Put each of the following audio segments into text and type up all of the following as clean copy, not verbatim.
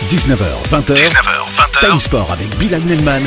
19h, 20h, Time Sport avec Bilal Nelman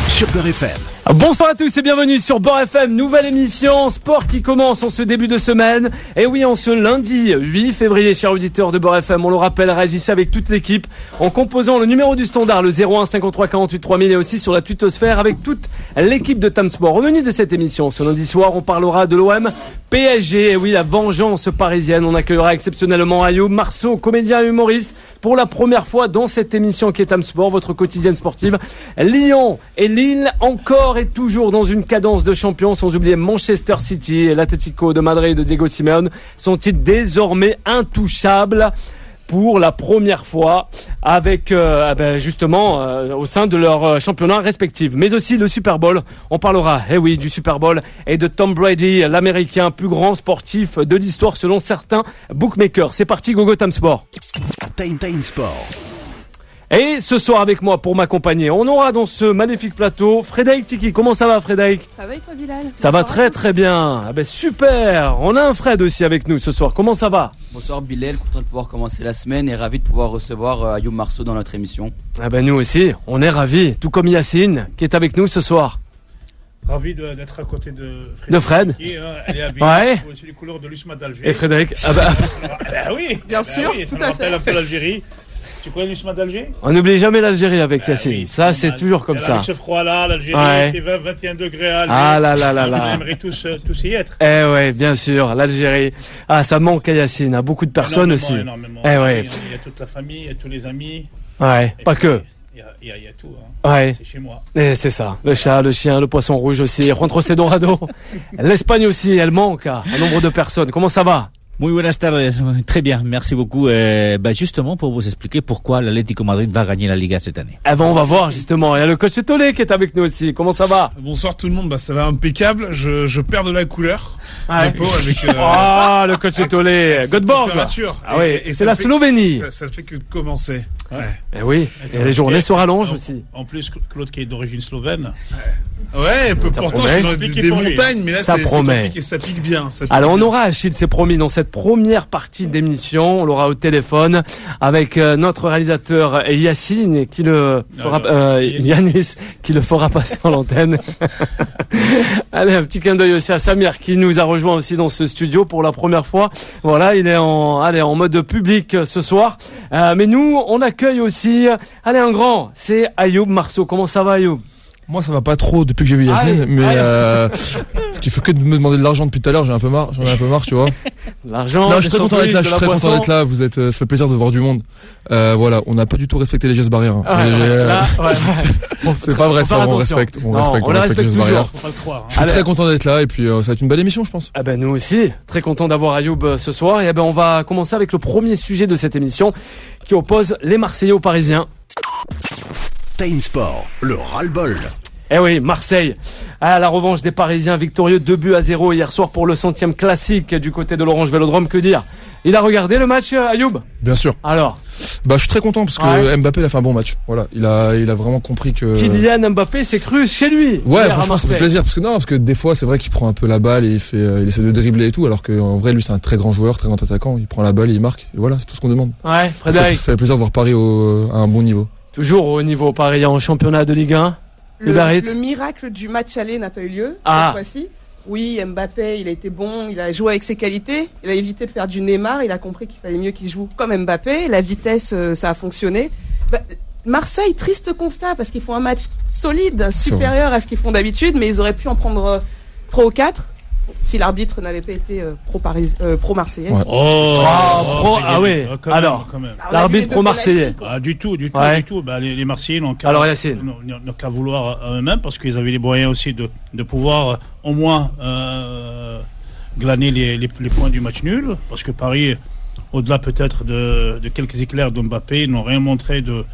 sur Beurre FM. Bonsoir à tous et bienvenue sur Beurre FM, nouvelle émission sport qui commence en ce début de semaine. Et oui, en ce lundi 8 février, chers auditeurs de Beurre FM, on le rappelle, réagissez avec toute l'équipe en composant le numéro du standard, le 01 53 48 3000 et aussi sur la tutosphère avec toute l'équipe de Time Sport. Au menu de cette émission, ce lundi soir, on parlera de l'OM PSG. Et oui, la vengeance parisienne. On accueillera exceptionnellement Ayoub Marceau, comédien et humoriste, pour la première fois dans cette émission qui est Time Sport, votre quotidienne sportive. Lyon et Lille encore et toujours dans une cadence de champions, sans oublier Manchester City et l'Atlético de Madrid de Diego Simeone. Sont-ils désormais intouchables pour la première fois avec justement au sein de leur championnat respectif, mais aussi le Super Bowl. On parlera, du Super Bowl et de Tom Brady, l'Américain plus grand sportif de l'histoire selon certains bookmakers. C'est parti, gogo Time Sport. Time Sport. Et ce soir avec moi pour m'accompagner, on aura dans ce magnifique plateau Frédéric Tiki. Comment ça va, Frédéric? Ça va et toi, Bilal? Ça va très très bien. Super. On a un Fred aussi avec nous ce soir. Comment ça va? Bonsoir Bilal, content de pouvoir commencer la semaine et ravi de pouvoir recevoir Ayoub Marceau dans notre émission. Nous aussi, on est ravis, tout comme Yacine qui est avec nous ce soir. Ravi d'être à côté de Fred. Elle est habillée sur les couleurs de l'USMA d'Alger. Et Frédéric oui, bien sûr, oui, ça tout me à rappelle fait. un peu l'Algérie. Tu connais l'USMA d'Alger? On n'oublie jamais l'Algérie avec Yacine. Oui, ça, c'est toujours comme ça. Avec ce froid-là, l'Algérie, il fait 20-21 degrés à Alger. Ah là. On aimerait tous y être. Bien sûr, l'Algérie. Ah, ça manque à Yacine, à beaucoup de personnes aussi. Énormément. Il y a toute la famille, il y a tous les amis. Ouais, pas que. Il y a tout. Ouais. C'est chez moi. Et c'est ça. Le chat, le chien, le poisson rouge aussi. Juan José Dorado. L'Espagne aussi, elle manque à un nombre de personnes. Comment ça va? Muy buenas tardes, très bien, merci beaucoup. Justement pour vous expliquer pourquoi l'Atlético Madrid va gagner la Liga cette année. On va voir justement. Il y a le coach Tolé qui est avec nous aussi. Comment ça va? Bonsoir tout le monde, ça va impeccable. Je perds de la couleur. Ouais. Des peaux avec. Le coach Tolé, Göteborg. Ah oui, c'est la Slovénie. Ça ne fait que de commencer. Ouais. Oui, et les journées se rallongent aussi. En plus, Claude qui est d'origine slovène. Ouais, pourtant je suis dans des montagnes, mais là c'est compliqué, ça pique bien. Alors on aura, Achille, c'est promis, dans cette première partie d'émission, on l'aura au téléphone avec notre réalisateur Yacine qui le fera, Yanis qui le fera passer en l'antenne. Allez, un petit clin d'œil aussi à Samir qui nous a rejoint aussi dans ce studio pour la première fois. Voilà, il est en mode public ce soir. Mais nous, on accueille aussi, un grand, c'est Ayoub Marceau. Comment ça va, Ayoub? Moi ça va pas trop depuis que j'ai vu Yacine, mais ce qui fait que de me demander de l'argent depuis tout à l'heure, j'en ai un peu marre, tu vois. L'argent. Non, je suis très content d'être là, ça fait plaisir de voir du monde. Voilà, on n'a pas du tout respecté les gestes barrières. C'est pas vrai, c'est on respecte les gestes barrières. Faut pas le croire. Je suis très content d'être là et puis ça va être une belle émission, je pense. Nous aussi, très content d'avoir Ayoub ce soir et on va commencer avec le premier sujet de cette émission qui oppose les Marseillais aux Parisiens. Time Sport, le ras-le-bol. Marseille. La revanche des Parisiens, victorieux 2-0 hier soir pour le 100e classique du côté de l'Orange Vélodrome. Que dire? Il a regardé le match, Ayoub? Bien sûr. Alors? Je suis très content parce que Mbappé il a fait un bon match. Voilà, il a vraiment compris que Kylian Mbappé s'est cru chez lui. Ouais, franchement ça fait plaisir parce que des fois c'est vrai qu'il prend un peu la balle et il essaie de dribbler et tout, alors qu'en vrai lui c'est un très grand joueur, très grand attaquant. Il prend la balle et il marque. Et voilà, c'est tout ce qu'on demande. Ouais, Frédéric. Ça fait plaisir de voir Paris à un bon niveau. Toujours au niveau parisien en championnat de Ligue 1. Le miracle du match aller n'a pas eu lieu cette fois-ci. Oui, Mbappé, il a été bon, il a joué avec ses qualités, il a évité de faire du Neymar, il a compris qu'il fallait mieux qu'il joue comme Mbappé, la vitesse, ça a fonctionné. Marseille, triste constat, parce qu'ils font un match solide, supérieur à ce qu'ils font d'habitude, mais ils auraient pu en prendre 3 ou 4 si l'arbitre n'avait pas été pro-marseillais. Ouais. Alors, l'arbitre pro-marseillais. Du tout. Les Marseillais n'ont qu'à vouloir eux-mêmes parce qu'ils avaient les moyens aussi de pouvoir au moins glaner les points du match nul. Parce que Paris, au-delà peut-être de quelques éclairs de Mbappé, n'ont rien montré de...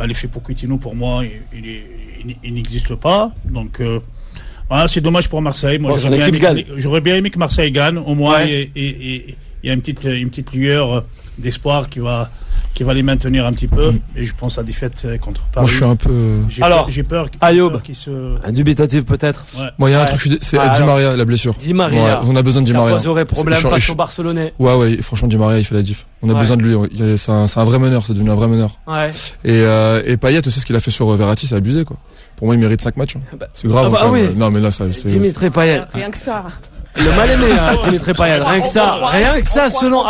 l'effet Pochettino, pour moi, il n'existe pas. Donc... c'est dommage pour Marseille. Moi, j'aurais bien aimé que Marseille gagne. Au moins, il y a une petite lueur d'espoir qui va qui va les maintenir un petit peu. Et je pense à la défaite contre Paris. Moi, je suis un peu. J'ai peur Ayoub, qu'il se. un dubitatif peut-être. Ouais. Moi, il y a un truc, c'est Di Maria, la blessure. Di Maria. Ouais, on a besoin de Di Maria. Ça poserait problème face aux Barcelonais. Ouais, franchement, Di Maria, il fait la diff. On a besoin de lui. C'est un vrai meneur, c'est devenu un vrai meneur. Ouais. Et Payet aussi, ce qu'il a fait sur Verratti, c'est abusé, quoi. Pour moi, il mérite 5 matchs. C'est grave. Oui. Non, mais là, c'est. Dimitri Payet. Rien que ça. Le mal aimé, Dimitri Payet. Rien que ça, selon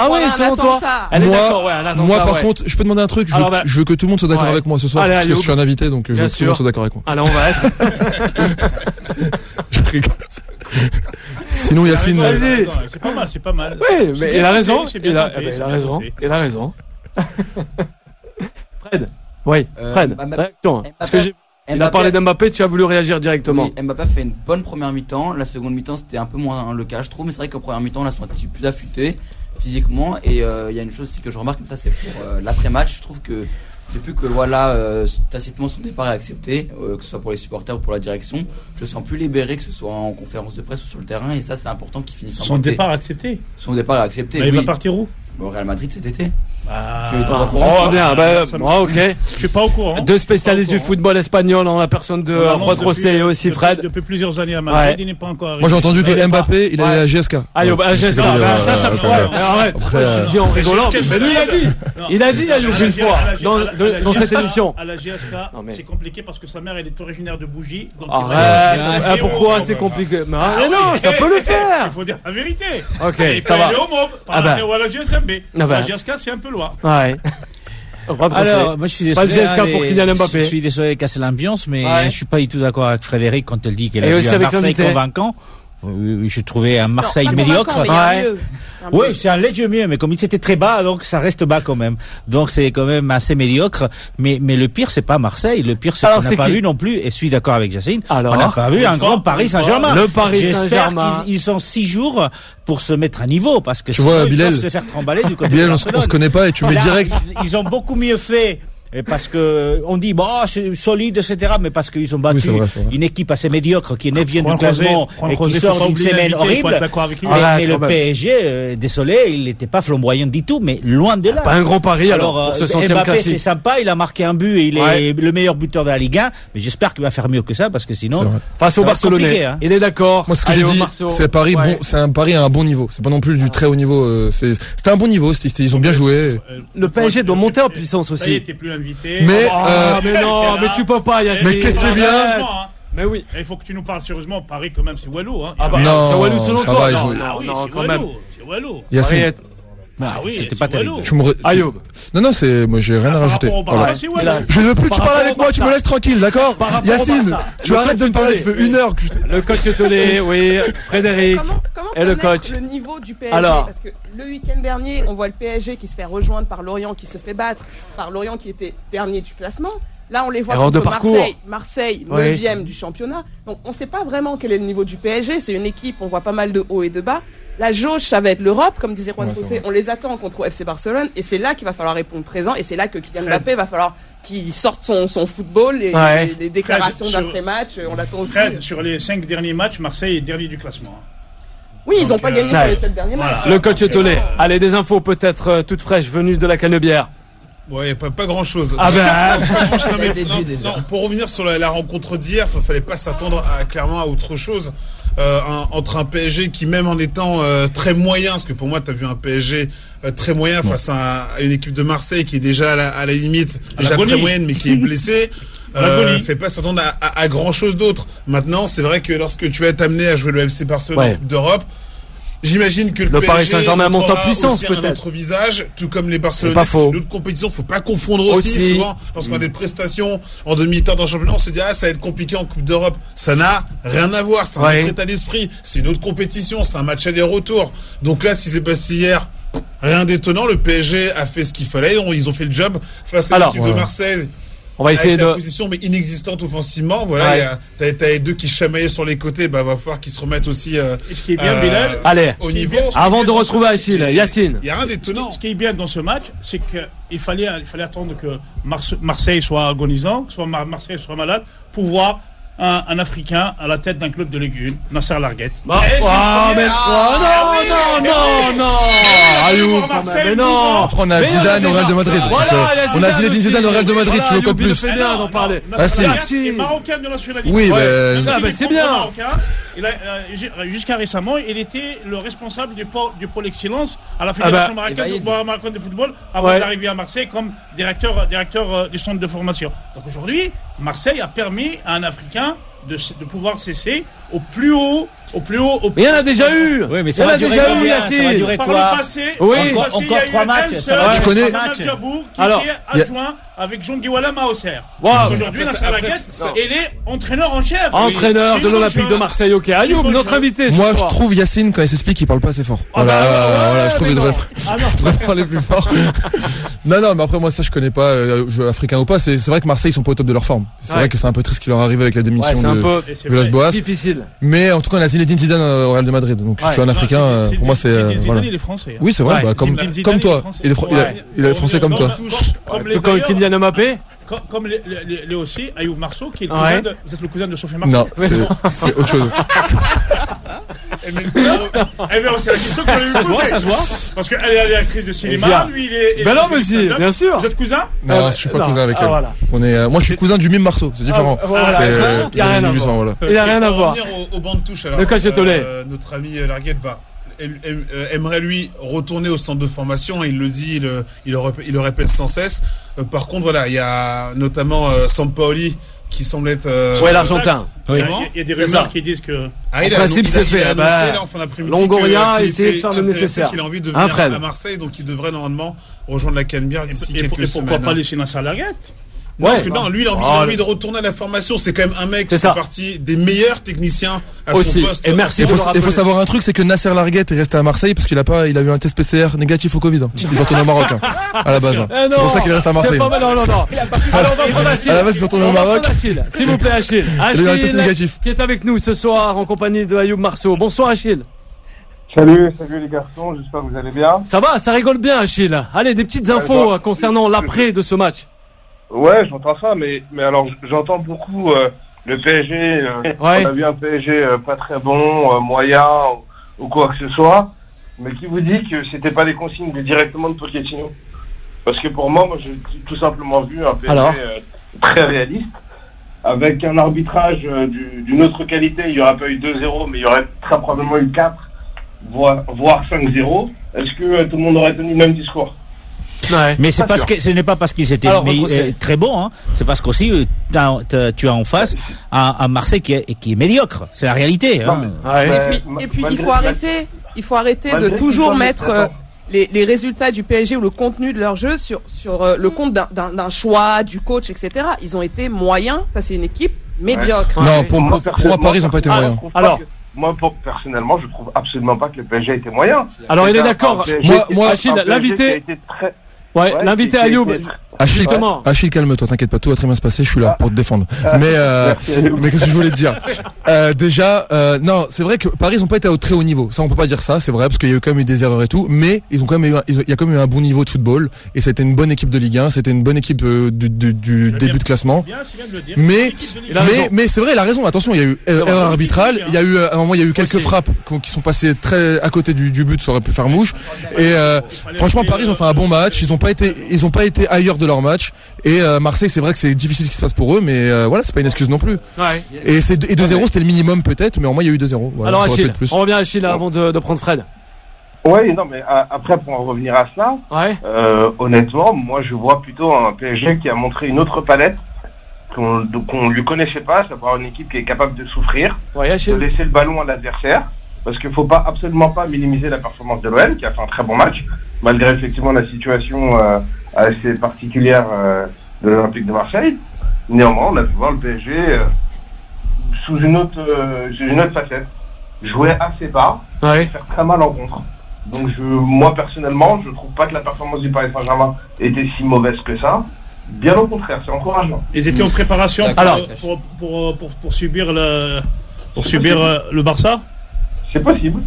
toi. Elle est d'accord, moi, par contre, je peux demander un truc. Je veux que tout le monde soit d'accord avec moi ce soir, parce que je suis un invité, donc je veux que tout le monde soit d'accord avec moi. Alors, on va être. Je rigole. Sinon, Yacine. Vas-y. C'est pas mal. Oui, mais il a raison. Il a raison. Fred. Oui, Fred. Réaction. Parce que il a parlé d'Mbappé, tu as voulu réagir directement. Oui, Mbappé a fait une bonne première mi-temps. La seconde mi-temps, c'était un peu moins le cas, je trouve. Mais c'est vrai qu'en première mi-temps, on l'a senti plus affûté physiquement. Et il y a une chose aussi que je remarque, comme ça, c'est pour l'après-match. Je trouve que depuis que tacitement son départ est accepté, que ce soit pour les supporters ou pour la direction, je sens plus libéré, que ce soit en conférence de presse ou sur le terrain. Et ça, c'est important qu'il finisse en Son départ accepté. Son départ accepté. Il va partir où? Au Real Madrid cet été. Ok. Je suis pas au courant. Deux spécialistes du football espagnol en la personne de Rod Rosset et aussi Fred. Depuis plusieurs années à Madrid, il n'est pas encore arrivé. Moi j'ai entendu que Mbappé, il allait à la GSK. Ayoub, à GSK. Ça me fait. Arrête. Tu dis en rigolant. Mais lui, il a dit Ayoub une fois dans cette émission. À la GSK, c'est compliqué parce que sa mère, elle est originaire de Bougie. Arrête. Pourquoi c'est compliqué? Mais non, ça peut le faire. Il faut dire la vérité. Ok, ça va. Ou à la GSMB. La GSK, c'est un peu loin. Ouais. Alors, moi je suis désolé. Pour Kylian Mbappé. Je suis désolé de casser l'ambiance, mais je suis pas du tout d'accord avec Frédéric quand elle dit qu'elle a vu un Marseille convaincant. Oui, je trouvais un Marseille médiocre. Oui, c'est un léger mieux, mais comme il était très bas, donc ça reste bas quand même. Donc c'est quand même assez médiocre. Mais le pire, c'est pas Marseille. Le pire, c'est qu'on n'a pas vu non plus, et je suis d'accord avec Yacine, on n'a pas vu un grand Paris Saint-Germain. Le Paris Saint-Germain. J'espère qu'ils ont 6 jours pour se mettre à niveau, parce que sinon ils peuvent se faire trimballer du côté de Barcelone. On se connaît pas et tu mets direct. Ils ont beaucoup mieux fait. Et parce que on dit c'est solide, etc. Mais parce qu'ils ont battu une équipe assez médiocre qui est 9e du classement et qui sort d'une semaine horrible. Mais le PSG, désolé, il n'était pas flamboyant du tout, mais loin de là. Pas un grand pari alors pour ce 100e Mbappé, classique. c'est sympa, il a marqué un but et il est le meilleur buteur de la Ligue 1. Mais j'espère qu'il va faire mieux que ça parce que sinon face au Barcelonais, il est d'accord. Moi, ce que j'ai dit, c'est Paris. Bon, c'est un pari à un bon niveau. C'est pas non plus du très haut niveau. C'était un bon niveau. Ils ont bien joué. Le PSG doit monter en puissance aussi. Mais non, mais tu peux pas, Yacine. Mais qu'est-ce qui est bien? Mais oui. Il faut que tu nous parles sérieusement. Paris, quand même, c'est Walou. Hein. Non, c'est Walou selon toi. Non, quand même. C'est Walou. Yacine. C'était pas terrible. Ayoub. Non, moi j'ai rien à rajouter. Je ne veux plus que tu parles avec moi, tu me laisses tranquille, d'accord? Yacine, tu arrêtes de me parler, ça fait 1 heure que le coach Tolé, oui, Frédéric. Comment et le coach. Le niveau du PSG, parce que le week-end dernier, on voit le PSG qui se fait rejoindre par Lorient, qui se fait battre par Lorient qui était dernier du classement. Là, on les voit contre Marseille, 9e du championnat. Donc, on ne sait pas vraiment quel est le niveau du PSG. C'est une équipe, on voit pas mal de hauts et de bas. La jauge, ça va être l'Europe, comme disait Juan José. On les attend contre FC Barcelone, et c'est là qu'il va falloir répondre présent, et c'est là que Kylian Mbappé va falloir qu'il sorte son football et les déclarations d'après-match. On l'attend aussi. Sur les 5 derniers matchs, Marseille est dernier du classement. Oui, ils n'ont pas gagné sur les 7 derniers matchs. Le coach Tolé. Allez, des infos peut-être toutes fraîches venues de la Canebière. Ouais, pas grand chose. Pour revenir sur la rencontre d'hier, il fallait pas s'attendre clairement à autre chose. Entre un PSG qui, même en étant très moyen, parce que pour moi, tu as vu un PSG très moyen face à une équipe de Marseille qui est déjà à la limite, déjà très moyenne, mais qui est blessée. Fait pas s'attendre à grand chose d'autre. Maintenant, c'est vrai que lorsque tu vas être amené à jouer le FC Barcelone en Coupe d'Europe, j'imagine que le PSG Paris Saint-Germain monte en puissance peut-être. Un autre visage, tout comme les Barcelonais. C'est une autre compétition, faut pas confondre aussi. Souvent, lorsqu'on a des prestations en demi-temps dans le championnat, on se dit ça va être compliqué en Coupe d'Europe. Ça n'a rien à voir, c'est un autre état d'esprit, c'est une autre compétition, c'est un match aller-retour. Donc là, ce qui s'est passé hier, rien d'étonnant, le PSG a fait ce qu'il fallait, ils ont fait le job face à l'équipe de Marseille. On va essayer la position mais inexistante offensivement. Voilà, t'as les deux qui chamaillaient sur les côtés. Va falloir qu'ils se remettent aussi. Et ce qui est bien, Bilal, au niveau. Avant de retrouver Achille, Yacine. Il y a rien d'étonnant. Ce qui est bien dans ce match, c'est qu'il fallait attendre que Marseille soit agonisant, que Marseille soit malade, pour voir un Africain à la tête d'un club de Ligue 1, Nasser Larguette. Non. Ayoub, mais non. Après, on a Zidane au Real de Madrid. On a Zinedine Zidane au Real de Madrid, tu veux quoi de plus? Si. Marocain de nationalité. Oui, c'est bien. Jusqu'à récemment, il était le responsable du pôle excellence à la Fédération marocaine de football avant d'arriver à Marseille comme directeur du centre de formation. Donc aujourd'hui, Marseille a permis à un Africain de pouvoir cesser au plus haut. Mais il y en a déjà eu. Oui, mais ça va durer combien? Ça va durer quoi? Par le passé, encore 3 matchs. Tu connais Djabour qui était adjoint avec Jean Guiwala à Auxerre. Aujourd'hui, Nasser Larguette, il est entraîneur en chef. Entraîneur de l'Olympique de Marseille. Ok, Ayoub, notre invité. Moi, je trouve Yacine, quand il s'explique, il parle pas assez fort. Voilà, je trouve qu'il devrait parler plus fort. Non, mais après, moi, ça, je connais pas, jeu africain ou pas. C'est vrai que Marseille, ils sont pas au top de leur forme. C'est vrai que c'est un peu triste ce qui leur arrive avec la démission de Villas-Boas. Difficile. Mais en tout cas, on a Zinedine Zidane au Real de Madrid. Donc, je suis un Africain, pour moi, c'est, Zidane, il est français. Oui, c'est vrai, comme toi. Il est français comme toi. Comme Kylian Mbappé. Comme les aussi, Ayoub Marceau, qui est le cousin de, vous êtes le cousin de Sophie Marceau. Non, c'est autre chose. C'est la question que je vais vous poser. Ça se voit. Parce qu'elle est actrice de cinéma, lui il est. Ben non, mais si, bien sûr. Vous êtes cousin? Non, je suis pas cousin avec elle. Moi, je suis cousin du mime Marceau, c'est différent. Il y a rien à voir. Il y a rien à voir. Pour revenir au banc de touche, alors. Notre ami Larguette aimerait lui retourner au centre de formation, il le dit, il le répète sans cesse. Par contre, voilà, il y a notamment Sampaoli qui semble être l'Argentin. Il y a des rumeurs qui disent que en principe c'est fait. Longoria a essayé de faire le nécessaire. Il a envie de venir à Marseille, donc il devrait normalement rejoindre la Canebière d'ici quelques semaines. Et pourquoi pas laisser Nasser Larguette? Parce que non, lui, il a envie de retourner à la formation. C'est quand même un mec qui fait partie des meilleurs techniciens à son poste. Et merci. Il faut savoir un truc, c'est que Nasser Larguette est resté à Marseille parce qu'il a eu un test PCR négatif au Covid. Il va retourner au Maroc, à la base. C'est pour ça qu'il reste à Marseille. Non. Alors, on va prendre Achille. À la base, il va retourner au Maroc. S'il vous plaît, Achille. Il a eu un test négatif. Qui est avec nous ce soir en compagnie de Ayoub Marceau. Bonsoir, Achille. Salut les garçons, j'espère que vous allez bien. Ça va, ça rigole bien, Achille. Allez, des petites infos concernant l'après de ce match. Ouais, j'entends ça, mais alors j'entends beaucoup le PSG. On a vu un PSG pas très bon, moyen ou quoi que ce soit, mais qui vous dit que c'était pas des consignes directement de Pochettino? Parce que pour moi, j'ai tout simplement vu un PSG très réaliste, avec un arbitrage d'une autre qualité. Il y aurait pas eu 2-0, mais il y aurait très probablement eu 4, voire 5-0. Est-ce que tout le monde aurait tenu le même discours? Mais c'est parce que ce n'est pas parce qu'ils étaient très bons, c'est parce qu'aussi tu as en face un Marseille qui est médiocre. C'est la réalité. Et puis il faut arrêter de toujours mettre les résultats du PSG ou le contenu de leur jeu sur le compte d'un choix, du coach, etc. Ils ont été moyens. Ça, c'est une équipe médiocre. Non, pour moi, Paris, ils n'ont pas été moyens. Alors. Moi, personnellement, je trouve absolument pas que le PSG a été moyen. Alors, il est d'accord. Moi, Achille, l'invité. L'invité Ayoub. Achille, calme-toi, t'inquiète pas, tout va très bien se passer, je suis là pour te défendre. Mais qu'est-ce que je voulais te dire? Déjà, non, c'est vrai que Paris, ils ont pas été au très haut niveau. Ça, on peut pas dire ça, c'est vrai, parce qu'il y a quand même eu des erreurs et tout, mais il y a quand même eu un bon niveau de football, et c'était une bonne équipe de Ligue 1, c'était une bonne équipe du début de classement. Mais c'est vrai, il a raison, attention, il y a eu erreur arbitrale, il y a eu, à un moment, il y a eu quelques frappes qui sont passées très à côté du but, ça aurait pu faire mouche. Et, franchement, Paris, ils ont fait un bon match, ils ont pas été ailleurs de leur match, et Marseille, c'est vrai que c'est difficile ce qui se passe pour eux, mais voilà, c'est pas une excuse non plus. Et 2-0, c'était le minimum peut-être, mais au moins il y a eu 2-0. Voilà, alors Achille, on revient à Achille avant de prendre Fred. Oui, non, mais après, pour en revenir à cela, honnêtement, moi je vois plutôt un PSG qui a montré une autre palette qu'on lui connaissait pas, savoir une équipe qui est capable de souffrir, de laisser le ballon à l'adversaire, parce qu'il faut absolument pas minimiser la performance de l'OM, qui a fait un très bon match, malgré effectivement la situation assez particulière de l'Olympique de Marseille. Néanmoins, on a pu voir le PSG sous une autre facette, jouer assez bas, faire très mal en contre. Donc moi personnellement, je trouve pas que la performance du Paris Saint-Germain était si mauvaise que ça. Bien au contraire, c'est encourageant. Ils étaient en préparation pour subir le Barça. C'est possible.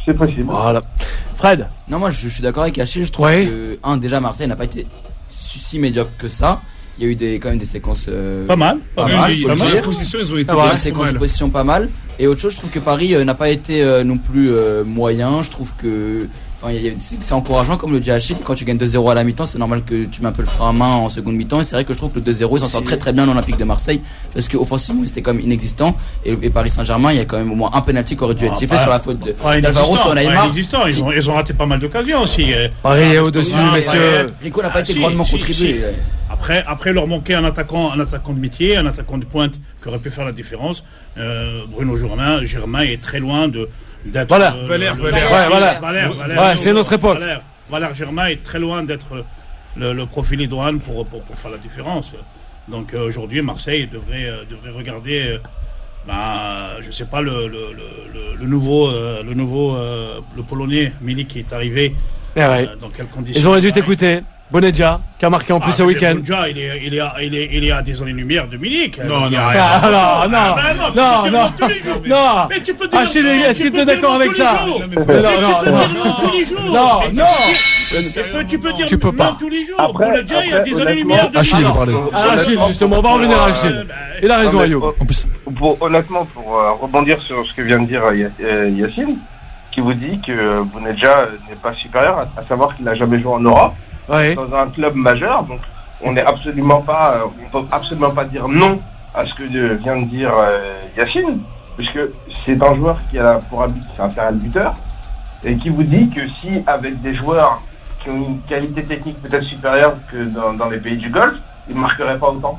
C'est possible. Voilà. Fred. Non, moi je suis d'accord avec Achille. Je trouve que déjà Marseille n'a pas été si médiocre que ça. Il y a eu quand même des séquences pas mal. Les positions, ils ont été des séquences de position pas mal. Et autre chose, je trouve que Paris n'a pas été non plus moyen. Je trouve que c'est encourageant, comme le dit Achille. Quand tu gagnes 2-0 à la mi-temps, c'est normal que tu mets un peu le frein à main en seconde mi-temps. Et c'est vrai que je trouve que le 2-0, ils s'en sortent très très bien l'Olympique de Marseille, parce qu'offensivement, c'était quand même inexistant. Et Paris Saint-Germain, il y a quand même au moins un penalty qui aurait dû être sifflé sur la faute d'Alvaro sur Neymar. Ils ont raté pas mal d'occasions aussi. Paris est au-dessus, messieurs. Rico n'a pas été grandement contribué. Après, leur manquait un attaquant de métier, un attaquant de pointe qui aurait pu faire la différence. Bruno Germain est très loin d'être. Voilà. Valère, c'est notre époque. Valère Germain est très loin d'être le profil idoine pour faire la différence. Donc aujourd'hui, Marseille devrait regarder. Je sais pas le Polonais Milik qui est arrivé. Dans quelles conditions ils auraient dû t'écouter. Bonedja, qui a marqué en plus ce week-end. Bonedja, il est à des années-lumière de Milik. Non. Mais tu peux dire. Achille, est-ce que tu es d'accord avec ça? Tu peux dire tu peux pas tous les jours. Bonedja, il y a des années-lumière de Milik. Achille, parler. Achille, justement, on va revenir à Achille. Il a raison, Ayoub. Honnêtement, pour rebondir sur ce que vient de dire Yacine, qui vous dit que Bonedja n'est pas supérieur, à savoir qu'il n'a jamais joué en Europe. Ouais. Dans un club majeur, donc on peut absolument pas dire non à ce que vient de dire Yacine, puisque c'est un joueur qui a pour habitude de faire un buteur, et qui vous dit que si avec des joueurs qui ont une qualité technique peut-être supérieure que dans les pays du Golfe, ils ne marqueraient pas autant.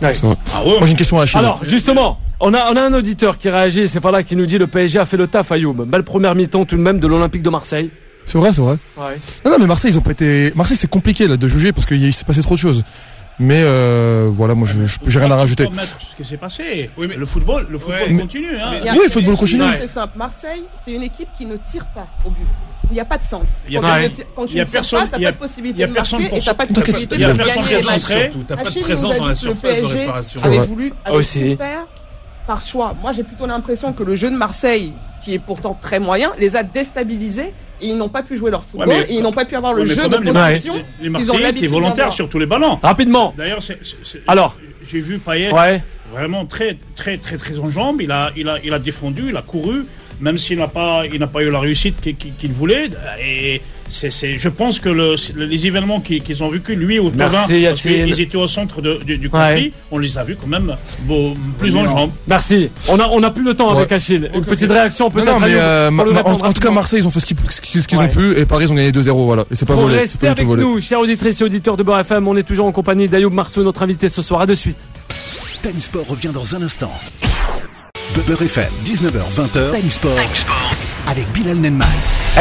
Ouais. Moi j'ai une question à Achille. Alors justement, on a un auditeur qui réagit, c'est là qui nous dit le PSG a fait le taf, Ayoub. Belle première mi-temps tout de même de l'Olympique de Marseille. C'est vrai. Ouais. Non, mais Marseille, ils ont pas été. Marseille, c'est compliqué là de juger parce qu'il s'est passé trop de choses. Mais voilà, moi, j'ai rien à rajouter. Ce qui s'est passé. Oui, mais le football continue. Hein. Oui, le football continue. C'est simple. Marseille, c'est une équipe qui ne tire pas au but. Il n'y a pas de centre. Quand tu ne tires pas, t'as pas de possibilité de marquer et t'as pas de possibilité de gagner les matchs. T'as pas de présence dans la surface de réparation. Avait voulu faire par choix. Moi, j'ai plutôt l'impression que le jeu de Marseille, qui est pourtant très moyen, les a déstabilisés. Et ils n'ont pas pu jouer leur football et ils n'ont pas pu avoir le jeu de possession. Les Marseillais étaient volontaires sur tous les ballons. Rapidement. D'ailleurs, alors, j'ai vu Payet vraiment très en jambes. Il a défendu, il a couru, même s'il n'a pas eu la réussite qu'il voulait. Et je pense que les événements qu'ils ont vécu, lui au terrain, parce qu'ils étaient au centre du conflit, on les a vus quand même plus en jambes. Merci. On a plus le temps avec Achille. Une petite réaction peut-être. Non, mais en tout cas, Marseille, ils ont fait ce qu'ils ont pu et Paris, ils ont gagné 2-0. Voilà. Et c'est pas volé. Restez avec nous, chers auditrices et auditeurs de Beurre FM. On est toujours en compagnie d'Ayoub Marceau, notre invité ce soir. À de suite. Time Sport revient dans un instant. Beurre FM, 19h-20h. Time Sport avec Bilal Nenman.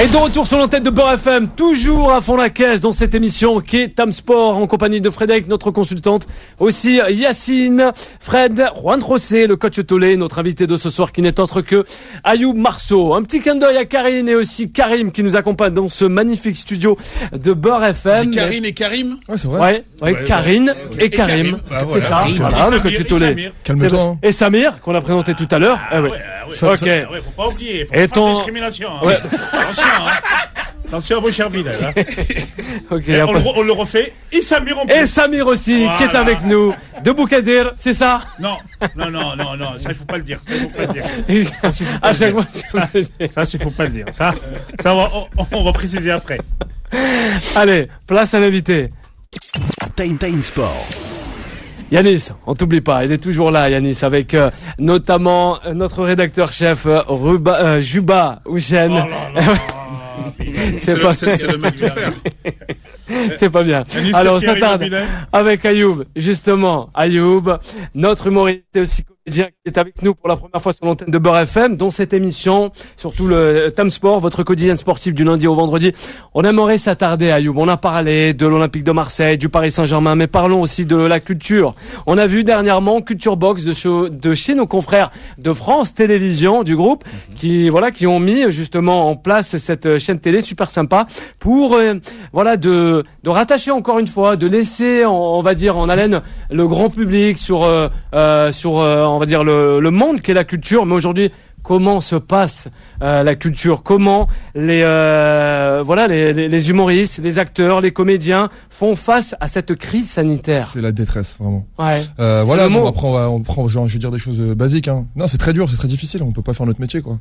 Et de retour sur l'antenne de Beurre FM, toujours à fond la caisse dans cette émission qui est Time Sport en compagnie de Frédéric, notre consultante, aussi Yacine, Fred, Juan José, le coach Tolé, notre invité de ce soir qui n'est autre que Ayoub Marceau. Un petit clin d'œil à Karine et aussi Karim qui nous accompagne dans ce magnifique studio de Beurre FM. Karine et Karim? Ouais, c'est vrai. Ouais, Karine et Karim. C'est ça, voilà, le coach Tolé. Calme-toi. Et Samir, qu'on a présenté tout à l'heure. Ok. Faut pas oublier, faut et pas faire discrimination. Hein. Attention à vos chers Bilal. Hein. Okay, on le refait. Et Samir et Samir aussi, qui est avec nous. De Boukadir, c'est ça? Non, ça il faut pas le dire. À chaque fois. Ça il faut pas le dire. Ça on va préciser après. Allez, place à l'invité. Time Sport. Yanis, on t'oublie pas, il est toujours là, Yanis, avec notamment notre rédacteur-chef Juba Houchen. C'est le mec de faire. C'est pas bien. Yanis, alors on s'attarde avec Ayoub, justement. Ayoub, notre humoriste aussi comédien qui est avec nous pour la première fois sur l'antenne de Beurre FM, dans cette émission, surtout le Time Sport, votre quotidien sportif du lundi au vendredi. On aimerait s'attarder, Ayoub. On a parlé de l'Olympique de Marseille, du Paris Saint-Germain, mais parlons aussi de la culture. On a vu dernièrement Culture Box de chez nos confrères de France Télévisions, du groupe, qui ont mis justement en place cette chaîne télé super sympa pour, de rattacher encore une fois, de laisser, on va dire, en haleine le grand public sur on va dire le monde qu'est la culture. Mais aujourd'hui, comment se passe la culture, comment les humoristes, les acteurs, les comédiens font face à cette crise sanitaire. C'est la détresse, vraiment. Ouais. Voilà, bon, après on prend genre, je vais dire des choses basiques. Hein. Non, c'est très dur, c'est très difficile. On peut pas faire notre métier, quoi.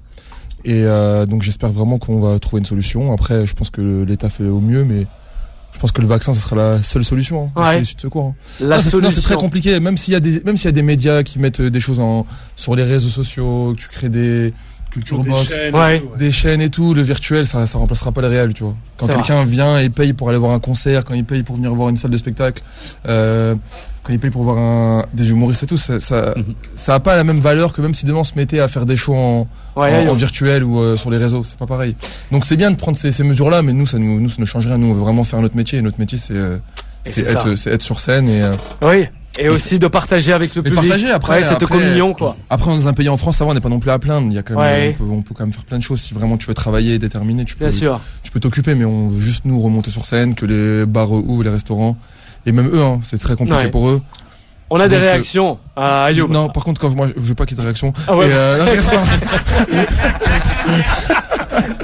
Et donc j'espère vraiment qu'on va trouver une solution. Après, je pense que l'État fait au mieux, mais je pense que le vaccin, ce sera la seule solution. Hein, ouais. l'issue de secours. Hein. C'est très compliqué. Même s'il y a des médias qui mettent des choses sur les réseaux sociaux, que tu crées des culture box, des chaînes et tout, le virtuel, ça remplacera pas le réel, tu vois. Quand quelqu'un vient et paye pour aller voir un concert, quand il paye pour venir voir une salle de spectacle, quand il paye pour voir des humoristes et tout, ça a pas la même valeur que même si demain on se mettait à faire des shows en virtuel ou sur les réseaux, c'est pas pareil. Donc c'est bien de prendre ces mesures-là, mais nous ça ne change rien. Nous on veut vraiment faire notre métier, et notre métier c'est être sur scène et oui. Et aussi de partager avec le public. Partager après, cette communion, quoi. Après, dans un pays en France, ça va, on n'est pas non plus à plaindre. Il y a quand même, on peut quand même faire plein de choses. Si vraiment tu veux travailler et déterminer, tu peux t'occuper, mais on veut juste nous remonter sur scène, que les bars ouvrent, les restaurants. Et même eux, hein, c'est très compliqué pour eux. On a des réactions à Ayoub. Non, par contre, moi, je veux pas qu'il y ait de réaction. Ah ouais.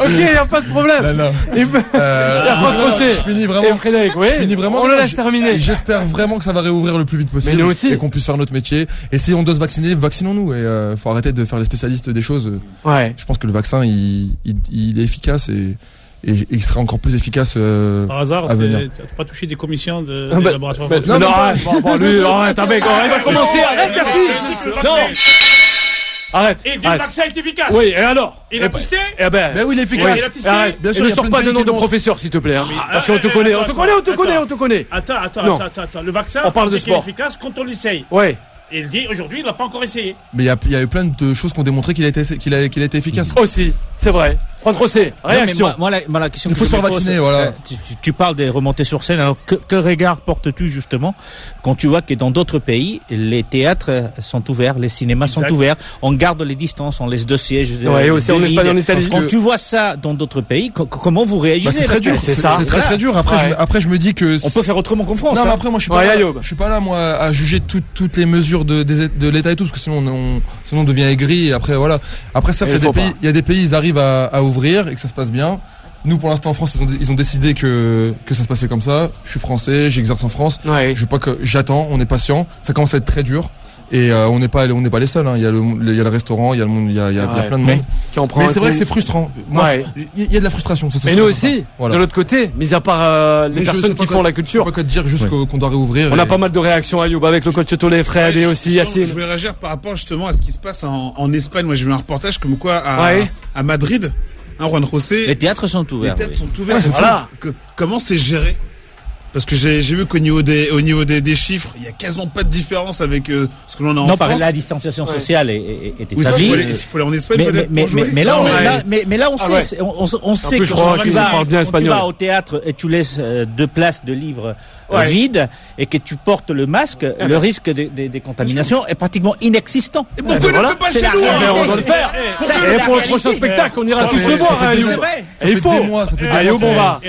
Ok, il n'y a pas de problème. Non. Il n'y a pas de procès. Je finis vraiment. On le laisse terminer. J'espère vraiment que ça va réouvrir le plus vite possible. Mais nous aussi. Et qu'on puisse faire notre métier. Et si on doit se vacciner, vaccinons-nous. Et faut arrêter de faire les spécialistes des choses. Ouais. Je pense que le vaccin, il est efficace et il serait encore plus efficace par hasard, t'as pas touché des commissions des laboratoires français? Non, arrête, mec, on va commencer. Arrête, merci. Non. Arrête. Et le vaccin est efficace. Oui, et alors? Il a testé? Ben oui, il est efficace. Il a testé. Bien sûr, ne sors pas de nom de professeur, s'il te plaît. Parce qu'on te connaît, on te connaît. Attends. Le vaccin, on parle de sport. Est efficace quand on l'essaye. Ouais. Et il dit aujourd'hui, il l'a pas encore essayé. Mais il y a eu plein de choses qui ont démontré qu'il a été efficace. Aussi, c'est vrai. Franck Rosset, réaction. Moi, la question il faut se faire vacciner, voilà. Tu parles des remontées sur scène. Alors, quel regard portes-tu justement quand tu vois que dans d'autres pays, les théâtres sont ouverts, les cinémas sont ouverts, on garde les distances, on laisse 2 sièges. Ouais, aussi en Espagne, en Italie. Quand tu vois ça dans d'autres pays, comment vous réagissez? C'est très dur. C'est très dur. Après, je me dis que on peut faire autrement qu'en France. Non, mais après, moi, je suis pas là, moi, à juger toutes les mesures de l'État et tout, parce que sinon on devient aigri. Et après, voilà. Après, certes, il y a des pays, ils arrivent à ouvrir et que ça se passe bien. Nous, pour l'instant, en France, ils ont décidé que ça se passait comme ça. Je suis français, j'exerce en France. Ouais. J'attends, on est patient. Ça commence à être très dur. Et on n'est pas les seuls. Hein. Il y a le restaurant, il y a le monde, il y a plein de monde. Mais c'est vrai que c'est frustrant. Il y a de la frustration. Et nous aussi, de l'autre côté, mis à part les personnes qui font la culture. Je sais pas quoi te dire, juste qu'on doit réouvrir. On a pas mal de réactions, Ayoub, avec le coach Tolé, Fred et aussi Yacine. Je voulais réagir par rapport justement à ce qui se passe en Espagne. Moi, j'ai vu un reportage comme quoi à Madrid. Juan José. Les théâtres sont ouverts. Les théâtres sont ouverts. Voilà. Comment c'est géré? Parce que j'ai vu qu'au niveau des chiffres, il y a quasiment pas de différence avec ce que l'on a en France. Non, la distanciation sociale est établie. Il faut aller en Espagne peut-être. Mais là, on sait que quand tu vas au théâtre et tu laisses 2 places de livres vides et que tu portes le masque, le risque des contaminations est pratiquement inexistant. Et pourquoi il ne peut pas chez nous? On doit le faire. Et pour le prochain spectacle, on ira tous le voir. Il faut. Ayoub, on va.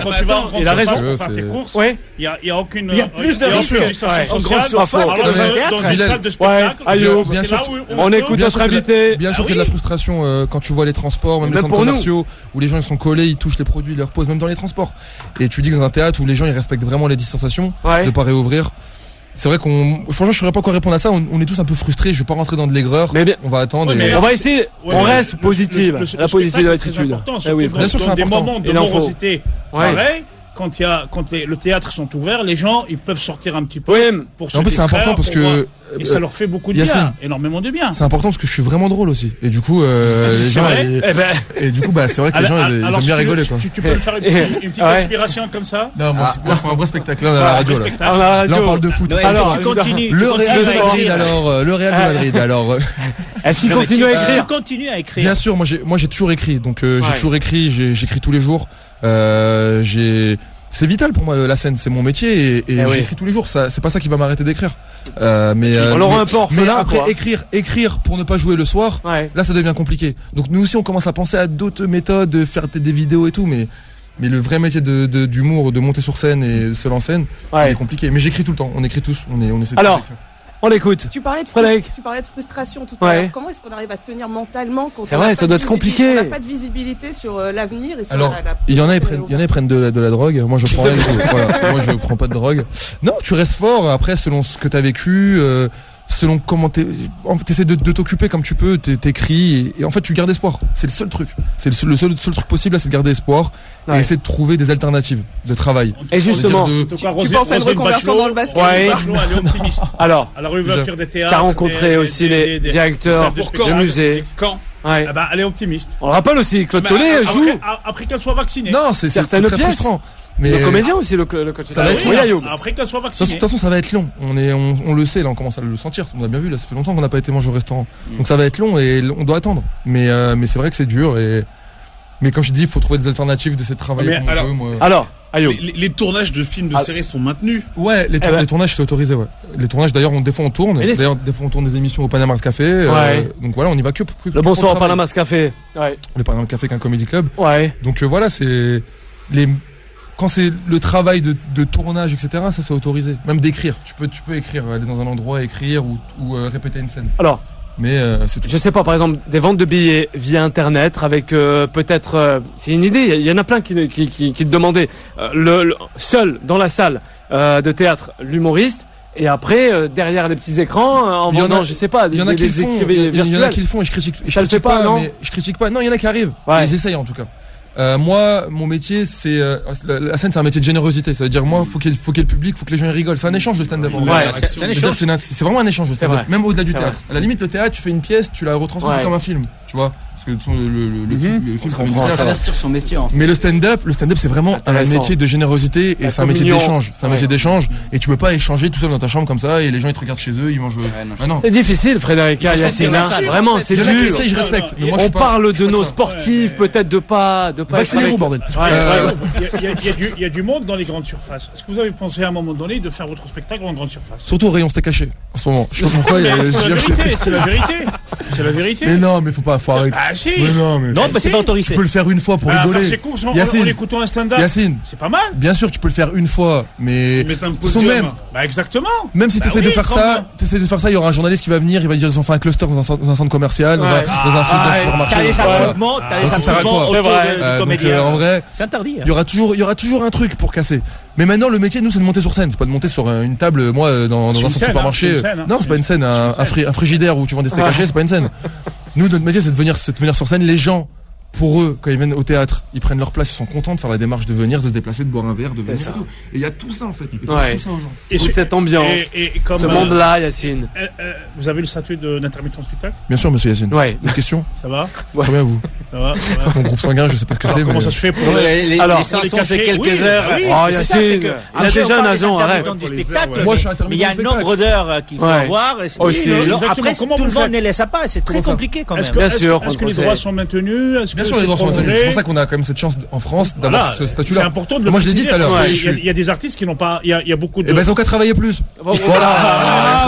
Quand tu vas en grande surface pour faire tes courses, il y a aucune. Il y a plus de risques. En grande surface, dans une salle de spectacle. Ayoub, bien sûr. On écoute notre invité. Bien sûr qu'il y a de la frustration quand tu vois les transports, même les centres commerciaux, où les gens ils sont collés, ils touchent les produits, ils les reposent, même dans les transports. Et tu dis que dans un théâtre où les gens ils respectent vraiment les distanciations, de pas réouvrir. C'est vrai franchement, je saurais pas quoi répondre à ça. On est tous un peu frustrés. Je vais pas rentrer dans de l'aigreur. On va attendre. On va essayer. On reste positive. La positive attitude. Bien sûr que c'est important. Des moments de morosité. Pareil. Quand le théâtre sont ouverts, les gens ils peuvent sortir un petit peu pour se distraire. En plus, c'est important parce que et ça leur fait beaucoup de bien, énormément de bien. C'est important parce que je suis vraiment drôle aussi. Et du coup, les gens c'est vrai que les gens ils aiment bien rigoler quoi. Tu peux me faire une petite inspiration comme ça? Non, moi il faut un vrai spectacle là, à la radio là. Là on parle de foot. Alors tu continues. Le Real de Madrid alors, le Real de Madrid alors. Est-ce qu'il continue à écrire? Tu continues à écrire. Bien sûr, moi j'ai toujours écrit. Donc j'ai toujours écrit, j'écris tous les jours. C'est vital pour moi la scène, c'est mon métier et j'écris tous les jours. C'est pas ça qui va m'arrêter d'écrire. On l'aura un peu orphelin. Après écrire pour ne pas jouer le soir, là ça devient compliqué. Donc nous aussi on commence à penser à d'autres méthodes, de faire des vidéos et tout, mais le vrai métier d'humour, de monter sur scène et de seul en scène, il est compliqué. Mais j'écris tout le temps. On écrit tous. On essaie de écrire. On l'écoute. Tu parlais de frustration tout à l'heure. Comment est-ce qu'on arrive à tenir mentalement quand c'est vrai, ça doit être compliqué. On n'a pas de visibilité sur l'avenir et sur il y en a ils prennent de la drogue. Moi, je prends rien du tout. Voilà. Moi, je prends pas de drogue. Non, tu restes fort. Après, selon ce que t'as vécu, selon comment t'essaies de t'occuper comme tu peux, t'écris et en fait tu gardes espoir. C'est le seul truc. C'est le seul truc possible là, c'est de garder espoir et essayer de trouver des alternatives de travail. Et justement, tu penses à une reconversion dans le basket? Ouais. Elle est optimiste. Alors, elle va faire des théâtres. T'as rencontré aussi les directeurs de musées. Quand elle est optimiste. On rappelle aussi Claude Tollet joue après qu'elle soit vaccinée. Non, c'est très frustrant. Mais le comédien aussi, le coach. Ça va être long. Après qu'elle soit vaccinée. De toute façon, ça va être long. On le sait, là, on commence à le sentir. On a bien vu, là, ça fait longtemps qu'on n'a pas été manger au restaurant. Donc ça va être long et on doit attendre. Mais c'est vrai que c'est dur mais comme je dis, il faut trouver des alternatives de cette travail. Alors, les tournages de films de séries sont maintenus. Ouais, les tournages c'est autorisé. Ouais. Les tournages d'ailleurs, des fois on tourne. D'ailleurs, des fois on tourne des émissions au Panama Café. Donc voilà, on y va que le bonsoir au Panama Café. Le Panama Café qu'un comedy club. Ouais. Donc voilà, c'est quand c'est le travail de tournage, etc., ça c'est autorisé. Même d'écrire. Tu peux écrire, aller dans un endroit, écrire ou répéter une scène. Alors, mais c'est tout. Je sais pas, par exemple, des ventes de billets via Internet avec peut-être... c'est une idée, il y en a plein qui te demandaient seul dans la salle de théâtre, l'humoriste. Et après, derrière les petits écrans, en vendant, je sais pas, il y en a qui le font. Il y en a qui le font et je critique pas, non. Mais je critique pas. Non, il y en a qui arrivent. Ils essayent en tout cas. Moi, mon métier, c'est la scène, c'est un métier de générosité. Ça veut dire moi, faut qu'il y ait le public, faut que les gens rigolent. C'est un échange de stand-up. C'est vraiment un échange de stand-up. Même au-delà du théâtre. À la limite, le théâtre, tu fais une pièce, tu la retransmets comme un film, tu vois. Parce que le film, s'investir son métier. En fait. Mais le stand-up, c'est vraiment un métier de générosité et c'est un métier d'échange. C'est un métier d'échange et tu peux pas échanger tout seul dans ta chambre comme ça et les gens ils te regardent chez eux, ils mangent. Non. C'est difficile, Frédéric. Vraiment, c'est dur. Je respecte. On parle de nos sportifs, peut-être de pas. Vaccinez-vous, bordel. Il y a du monde dans les grandes surfaces. Est-ce que vous avez pensé à un moment donné de faire votre spectacle en grande surface? Surtout au rayon steak caché en ce moment. Je sais pas pourquoi. C'est la vérité. Mais non, mais faut arrêter. Ah si. Non, mais c'est pas autorisé. Tu peux le faire une fois pour rigoler. En écoutant un stand-up. Yacine, c'est pas mal. Bien sûr, tu peux le faire une fois, mais même. Bah exactement. Même si t'essaies de faire ça, il y aura un journaliste qui va venir, il va dire ils ont fait un cluster dans un centre commercial, dans un supermarché. T'as des attroupements autour du comédien. En vrai, c'est interdit. Il y aura toujours un truc pour casser. Mais maintenant, le métier, nous, c'est de monter sur scène. C'est pas de monter sur une table, moi, dans un supermarché. Non, c'est pas une scène. Un frigidaire où tu vends des steaks hachés, c'est pas une scène. Nous, notre métier, c'est de venir sur scène. Les gens, pour eux, quand ils viennent au théâtre, ils prennent leur place, ils sont contents de faire la démarche de venir, de se déplacer, de boire un verre, de venir et tout. Et il y a tout ça, en fait. Il y a tout ça aux gens. Et cette ambiance, ce monde-là, Yacine. Vous avez le statut d'intermittent spectacle? Bien sûr, monsieur Yacine. Ouais. Une question? Ça va? Très bien, vous. Ça va. Mon groupe sanguin, je sais pas ce que c'est. Comment ça se fait pour les 500, c'est quelques heures. Oh, Yacine. Il a déjà un agent, arrête. Moi, je suis intermittent. Mais il y a un nombre d'heures qu'il faut avoir. Après, tout le monde ne laisse pas. C'est très compliqué quand même. Bien sûr. Est-ce que les droits sont maintenus? Bien sûr, les droits sont maintenus. C'est pour ça qu'on a quand même cette chance en France d'avoir ce statut-là. C'est important de le Moi, je l'ai dit tout à l'heure. Il y a des artistes qui n'ont pas. Il y a beaucoup de. Eh ben, ils ont qu'à travailler plus. Voilà.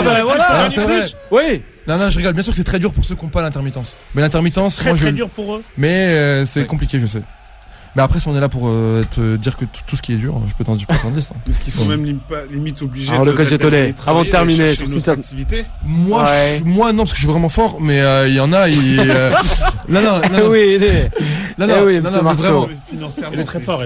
C'est vrai. Oui. Non, je rigole. Bien sûr que c'est très dur pour ceux qui n'ont pas l'intermittence. Mais l'intermittence, c'est très dur pour eux. Mais c'est compliqué, je sais. Mais après, si on est là pour te dire que tout ce qui est dur, je peux t'en dire. Est-ce qu'il faut même limite obliger le coach Tollet, avant de terminer sur cette activité? Moi, non, parce que je suis vraiment fort, mais il y en a. Non. Oui, il est. Non, mais vraiment. Elle est très fort.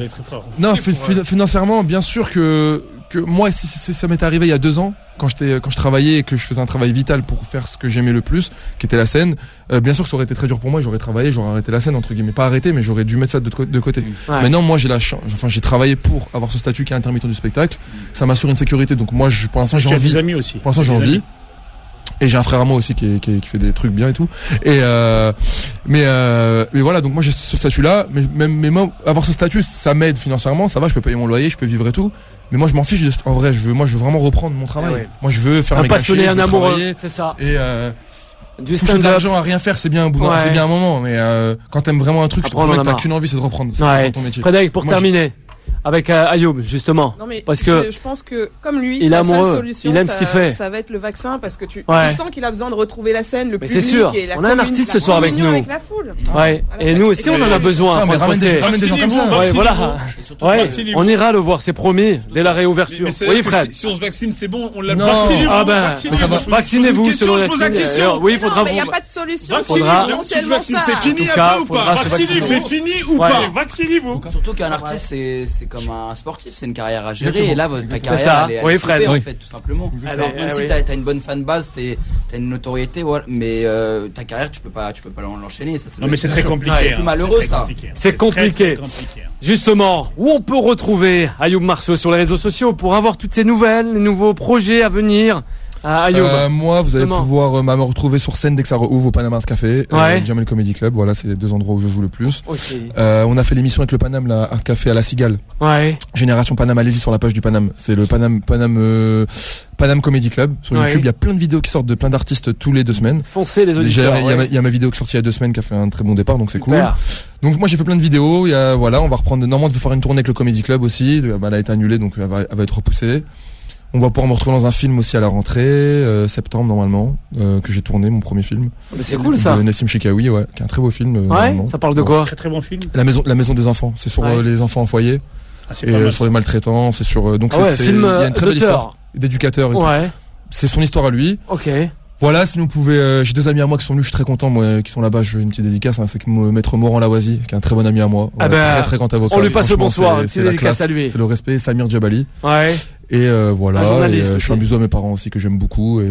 Non, financièrement, bien sûr que moi, si ça m'est arrivé il y a 2 ans, quand je travaillais et que je faisais un travail vital pour faire ce que j'aimais le plus, qui était la scène, bien sûr que ça aurait été très dur pour moi, j'aurais travaillé, j'aurais arrêté la scène, entre guillemets, pas arrêté, mais j'aurais dû mettre ça de côté. Maintenant, moi, j'ai la chance, j'ai travaillé pour avoir ce statut qui est intermittent du spectacle, ça m'assure une sécurité, donc moi, pour l'instant, j'ai envie. Des amis aussi. Pour l'instant, j'ai envie. Et j'ai un frère à moi aussi qui fait des trucs bien et tout. Mais voilà, donc moi j'ai ce statut-là. Mais moi, avoir ce statut, ça m'aide financièrement. Ça va, je peux payer mon loyer, je peux vivre et tout. Mais moi je m'en fiche. En vrai, je veux vraiment reprendre mon travail. Moi je veux faire mes cachets, passionné, un amoureux, c'est ça. Et du stand-up, de l'argent à rien faire, c'est bien un moment. Mais quand t'aimes vraiment un truc, je trouve que t'as qu'une envie, c'est de reprendre ton métier. Frédéric, pour terminer. avec Ayoub, justement. Non, mais parce que je pense que, comme lui, il est amoureux. Seule solution, il aime ce qu'il fait. Ça va être le vaccin, parce que tu sens qu'il a besoin de retrouver la scène, le public. C'est sûr. Et la on a un artiste ce soir avec nous. Avec la foule. Ouais. Et nous aussi, on en a besoin. Non, mais ramène des gens comme ça. Ouais, voilà. Ouais. On ira le voir, c'est promis, dès la réouverture. Oui, Fred. Si on se vaccine, c'est bon, on l'a vacciné. Ah ben, vaccinez-vous selon la question. Oui, il faudra vous. Il n'y a pas de solution. Potentiellement ça. C'est fini après ou pas? C'est fini ou pas? Vaccinez-vous. Surtout qu'un artiste, c'est comme un sportif, c'est une carrière à gérer. Et là, ta carrière, elle est Fred, en fait, tout simplement. Alors, même si t'as une bonne fanbase, t'as une notoriété, mais ta carrière, tu peux pas l'enchaîner. Non, mais c'est très compliqué. C'est plus malheureux, ça. C'est compliqué. Justement, où on peut retrouver Ayoub Marceau sur les réseaux sociaux pour avoir toutes ces nouvelles, les nouveaux projets à venir? Moi, vous allez pouvoir me retrouver sur scène dès que ça rouvre au Panama Art Café, Jamel Comedy Club. Voilà, c'est les 2 endroits où je joue le plus. Okay. On a fait l'émission avec le Paname, la Art Café à la Cigale. Ouais. Génération Paname, allez-y sur la page du Paname. C'est le Paname Comedy Club. Sur YouTube, il y a plein de vidéos qui sortent de plein d'artistes tous les 2 semaines. Foncez les auditeurs. Déjà, il y a ma vidéo qui est sortie il y a 2 semaines qui a fait un très bon départ, donc c'est cool. Donc moi j'ai fait plein de vidéos. Voilà, on va reprendre. Normalement, on devait faire une tournée avec le Comedy Club aussi. Elle a été annulée, donc elle va être repoussée. On va pouvoir me retrouver dans un film aussi à la rentrée, septembre normalement, que j'ai tourné, mon premier film. Mais c'est cool ça. De Nassim Chekaoui, qui est un très beau film. Ça parle de quoi? Très très bon film. La maison des enfants. C'est sur les enfants en foyer. Et sur les maltraitants. C'est sur donc il y a une très belle histoire d'éducateur. C'est son histoire à lui. Ok. Voilà, si vous pouvez, j'ai 2 amis à moi qui sont venus, je suis très content, moi, qui sont là-bas, je veux une petite dédicace, c'est Maître Morand Lawasi, qui est un très bon ami à moi. Très très grand avocat. On lui passe le bonsoir, une petite dédicace à lui. C'est le respect, Samir Djabali. Et voilà, je fais un bisou à mes parents aussi que j'aime beaucoup, et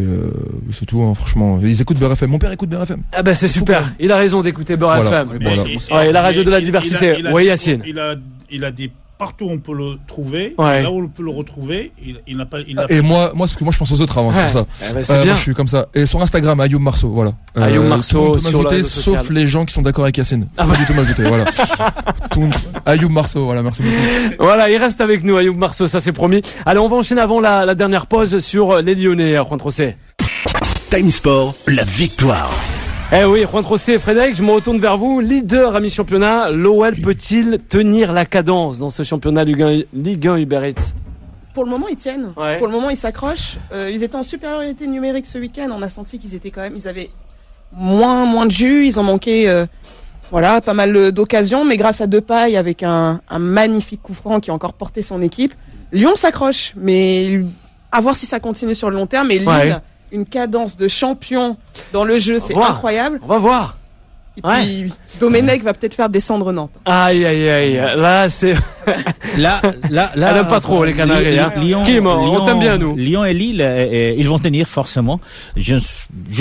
c'est tout, franchement. Ils écoutent Beurre FM, mon père écoute Beurre FM. Ah ben c'est super, il a raison d'écouter Beurre FM. Et la radio de la diversité, oui Yacine. Il a des partout on peut le trouver, là où on peut le retrouver, il n'a pas. Et moi, parce que moi je pense aux autres avant, c'est pour ça. C'est bien. Moi, je suis comme ça. Et sur Instagram, Ayoub Marceau, voilà. Ayoub Marceau, tout le monde peut m'ajouter, sauf les gens qui sont d'accord avec Yacine. Pas du tout m'ajouter, voilà. Ayoub Marceau, voilà, merci beaucoup. Voilà, il reste avec nous, Ayoub Marceau, ça c'est promis. Allez, on va enchaîner avant la dernière pause sur les Lyonnais, Juan Trocé. Time Sport, la victoire. Eh oui, Juan Trocé et Frédéric, je me retourne vers vous. Leader à mi-championnat, l'OL peut-il tenir la cadence dans ce championnat Ligue 1 Uber Eats? Pour le moment, ils tiennent. Pour le moment, ils s'accrochent. Ils étaient en supériorité numérique ce week-end. On a senti qu'ils étaient ils avaient moins de jus. Ils ont manqué, pas mal d'occasions. Mais grâce à Depay, avec un magnifique coup franc qui a encore porté son équipe, Lyon s'accroche. Mais à voir si ça continue sur le long terme. Et Lille, une cadence de champion dans le jeu, c'est incroyable. On va voir. Et puis, Domenech va peut-être faire descendre Nantes. Aïe. Là, c'est... Là, elle aime pas trop les Canaries, Lyon, on t'aime bien, nous. Lyon et Lille, ils vont tenir forcément. Je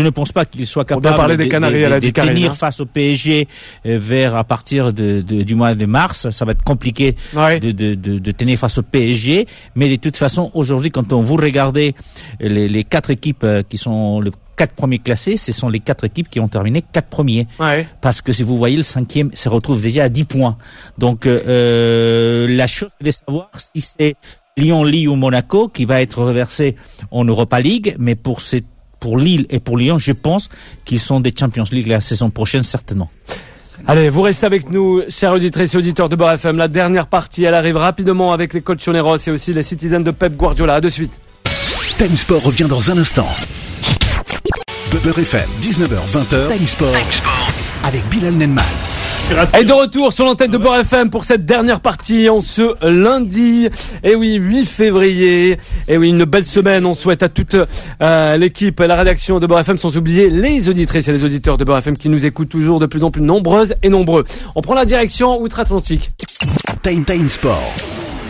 ne pense pas qu'ils soient capables de tenir face au PSG à partir du mois de mars. Ça va être compliqué de tenir face au PSG. Mais de toute façon, aujourd'hui, quand vous regardez les 4 équipes qui sont le 4 premiers classés, ce sont les 4 équipes qui ont terminé 4 premiers. Parce que si vous voyez, le 5e se retrouve déjà à 10 points. Donc, la chose est de savoir si c'est Lyon, Lille ou Monaco qui va être reversé en Europa League. Mais pour Lille et pour Lyon, je pense qu'ils sont des Champions League la saison prochaine, certainement. Allez, vous restez avec nous, chers auditrices et auditeurs de Beurre FM. La dernière partie, elle arrive rapidement avec les Colchoneros et aussi les Citizens de Pep Guardiola. À de suite. Time Sport revient dans un instant. Beurre FM, 19h-20h, Time Sport, avec Bilal Nenman. Et de retour sur l'antenne de Beurre FM pour cette dernière partie en ce lundi. Et oui, 8 février. Et oui, une belle semaine. On souhaite à toute l'équipe, la rédaction de Beurre FM, sans oublier les auditrices et les auditeurs de Beurre FM qui nous écoutent toujours de plus en plus nombreuses et nombreux. On prend la direction outre-Atlantique. Time Sport.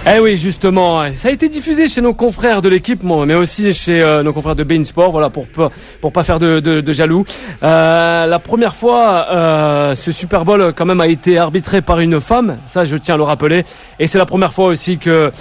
Eh oui, justement, ça a été diffusé chez nos confrères de l'équipe, mais aussi chez nos confrères de beIN Sport, voilà, pour pas faire de jaloux. La première fois, ce Super Bowl quand même a été arbitré par une femme, ça je tiens à le rappeler, et c'est la première fois aussi qu'un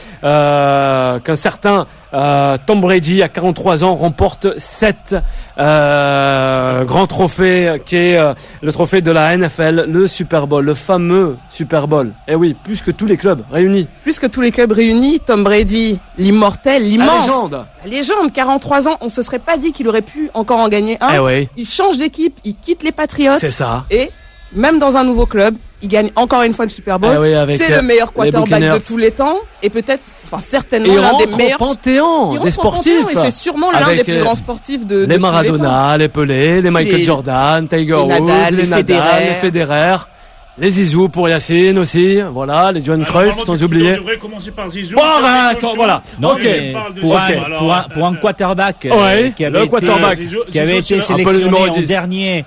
certain Tom Brady à 43 ans remporte 7 grands trophées qui est le trophée de la NFL, le Super Bowl, le fameux Super Bowl. Eh oui, plus que tous les clubs réunis. Plus que tous les clubs réunis, Tom Brady, l'immortel, l'immense. La légende, 43 ans, on se serait pas dit qu'il aurait pu encore en gagner un. Eh oui. Il change d'équipe, il quitte les Patriots. C'est ça. Et même dans un nouveau club, il gagne encore une fois le Super Bowl. C'est le meilleur quarterback de tous les temps et peut-être, certainement l'un des meilleurs. Panthéon des sportifs. Et c'est sûrement l'un des plus grands sportifs de les Maradona, les Pelé, les Michael Jordan, Tiger Woods, les Nadal, les Federer. Les Zizou pour Yacine aussi, voilà, les Johan Cruyff sans oublier. On devrait commencer par Zizou. Attends, voilà. Non, pour un quarterback qui avait été sélectionné en dernier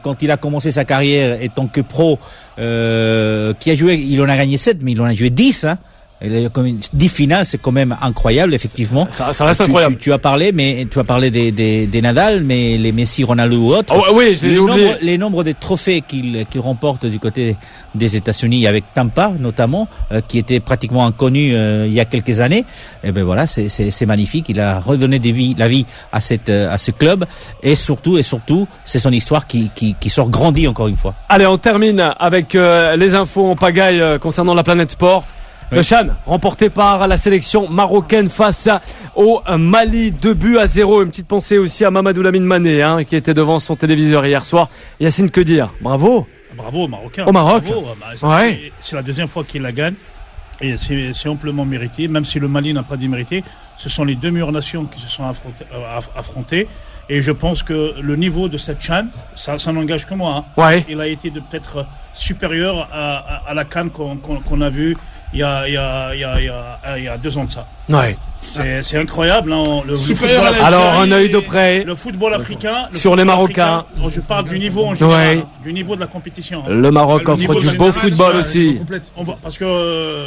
quand il a commencé sa carrière étant que pro, qui a joué, il en a gagné 7, mais il en a joué 10, hein. 10 finales, c'est quand même incroyable, effectivement. Ça reste incroyable. Tu as parlé des Nadal, mais les Messi, Ronaldo ou autres. Oui, je les ai oubliés. Les nombres de trophées qu'il remporte du côté des États-Unis avec Tampa, notamment, qui était pratiquement inconnu, il y a quelques années. Et ben voilà, c'est magnifique. Il a redonné la vie à ce club. Et surtout, c'est son histoire qui sort grandie encore une fois. Allez, on termine avec, les infos en pagaille, concernant la planète sport. Le Chan, remporté par la sélection marocaine face au Mali, 2-0. Une petite pensée aussi à Mamadou Lamine Mané, qui était devant son téléviseur hier soir. Yacine, que dire? Bravo. Bravo aux Marocains. Au Maroc. Bravo. C'est la deuxième fois qu'il la gagne. Et c'est amplement mérité, même si le Mali n'a pas démérité. Ce sont les deux meilleures nations qui se sont affrontées. Et je pense que le niveau de cette CHAN, ça n'engage que moi. Il a été peut-être supérieur à la CAN qu'on a vue il y a 2 ans de ça. C'est incroyable. Alors un œil de près. Le football africain. Sur les Marocains. Je parle du niveau en général, du niveau de la compétition. Le Maroc offre du beau football aussi. Parce que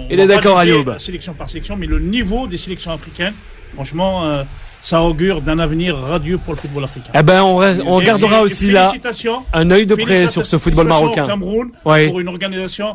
il est d'accord, Ayoub. Sélection par sélection, mais le niveau des sélections africaines, franchement, ça augure d'un avenir radieux pour le football africain. Eh ben, on gardera aussi là un œil de près sur ce football marocain. Au Cameroun, pour une organisation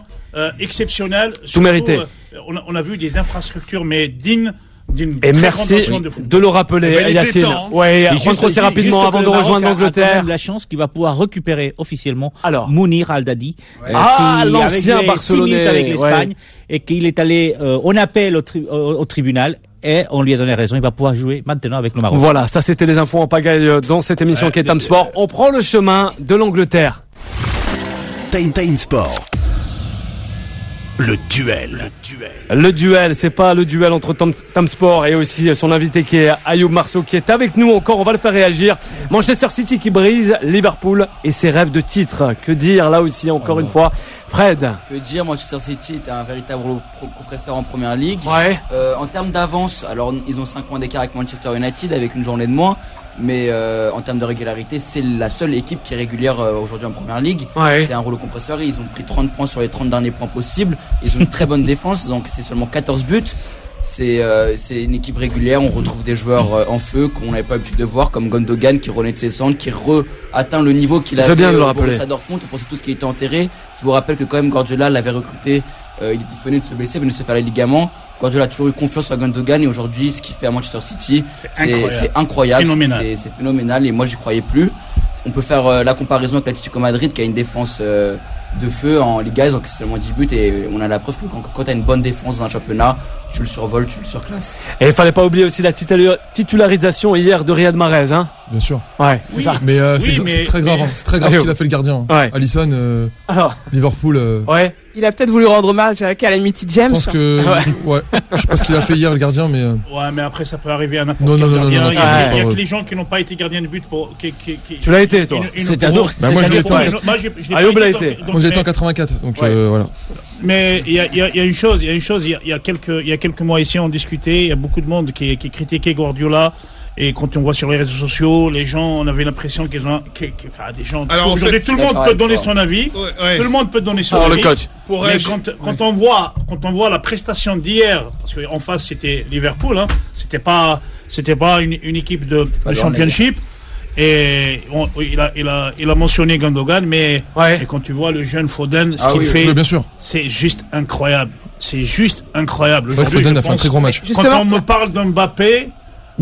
exceptionnelle. Tout mérité. On a vu des infrastructures, mais dignes d'une et merci de le rappeler, Yacine. Rentre aussi rapidement avant de rejoindre l'Angleterre. La chance qu'il va pouvoir récupérer officiellement Mounir Al-Dadi, qui l'ancien Barcelonais avec l'Espagne et qu'il est allé on appelle au tribunal. Et on lui a donné raison, il va pouvoir jouer maintenant avec le Maroc. Voilà, ça c'était les infos en pagaille dans cette émission qui est Time Sport. On prend le chemin de l'Angleterre. Time Sport. Le duel, c'est pas le duel entre Time Sport et aussi son invité qui est Ayoub Marceau qui est avec nous encore. On va le faire réagir. Manchester City qui brise Liverpool et ses rêves de titre. Que dire là aussi encore une fois, Fred? Que dire, Manchester City est un véritable compresseur en première ligue. En termes d'avance, alors ils ont 5 points d'écart avec Manchester United avec une journée de moins. Mais en termes de régularité, c'est la seule équipe qui est régulière aujourd'hui en première ligue. C'est un rouleau compresseur. Ils ont pris 30 points sur les 30 derniers points possibles. Ils ont une très bonne défense, donc c'est seulement 14 buts. C'est une équipe régulière. On retrouve des joueurs en feu qu'on n'avait pas l'habitude de voir, comme Gundogan qui renaît de ses cendres, qui atteint le niveau qu'il avait au Borussia Dortmund. On pensait tout ce qui était enterré. Je vous rappelle que quand même Guardiola l'avait recruté. Il venait de se blesser, venait de se faire les ligaments. Guardiola a toujours eu confiance à Gundogan et aujourd'hui, ce qu'il fait à Manchester City, c'est incroyable. C'est phénoménal et moi, j'y croyais plus. On peut faire la comparaison avec l'Atlético Madrid qui a une défense de feu en Liga, donc c'est seulement 10 buts et on a la preuve que quand tu as une bonne défense dans un championnat, tu le survoles, tu le surclasses. Et il fallait pas oublier aussi la titularisation hier de Riyad Mahrez, Bien sûr. C'est ça. Mais c'est très grave, c'est très grave ce qu'il a fait le gardien. Alisson, Liverpool. Il a peut-être voulu rendre hommage à Calamity James. Je pense que, je sais pas ce qu'il a fait hier le gardien, mais. Mais après ça peut arriver à n'importe quel gardien. Il y a que les gens qui n'ont pas été gardiens de but pour. Tu l'as été, toi. C'est un jour. Moi, je l'ai été. Ayoub l'a été. Moi, j'ai été en 84, donc voilà. Mais il y a une chose. Il y a quelques mois ici, on discutait. Il y a beaucoup de monde qui critiquait Guardiola. Et quand on voit sur les réseaux sociaux, les gens, on avait l'impression des gens. Alors, aujourd'hui, tout le monde peut donner son avis. Tout le monde peut donner son avis. Le coach. Mais quand on voit la prestation d'hier, parce qu'en face c'était Liverpool, c'était pas une équipe de championship. Et il a mentionné Gundogan, mais quand tu vois le jeune Foden, ce qu'il fait, bien sûr. c'est juste incroyable. C'est juste incroyable. Foden a fait un très gros match. Quand on me parle d'Mbappé.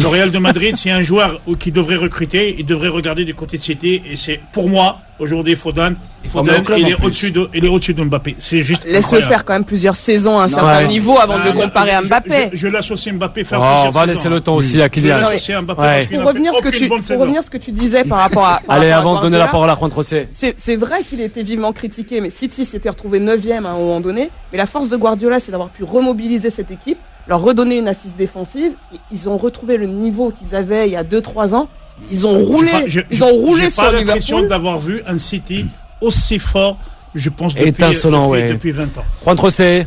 Le Real de Madrid, c'est un joueur qui devrait recruter, il devrait regarder du côté de City, et c'est, pour moi, aujourd'hui, Foden, il est au-dessus de Mbappé. C'est juste. Laisse-le faire quand même plusieurs saisons à un certain niveau avant de le comparer à Mbappé. Je l'associe Mbappé faire plusieurs saisons. On va laisser le temps aussi à Kylian. Je l'associe à Mbappé parce qu'il pour revenir ce que tu disais par rapport à. Allez, avant de donner la parole à Juan Trocé. C'est vrai qu'il était vivement critiqué, mais City s'était retrouvé 9e à un moment donné. Mais la force de Guardiola, c'est d'avoir pu remobiliser cette équipe, leur redonner une assise défensive. Ils ont retrouvé le niveau qu'ils avaient il y a 2-3 ans. Ils ont roulé sur Liverpool. J'ai pas l'impression d'avoir vu un City aussi fort, je pense, depuis 20 ans. Juan Trocé.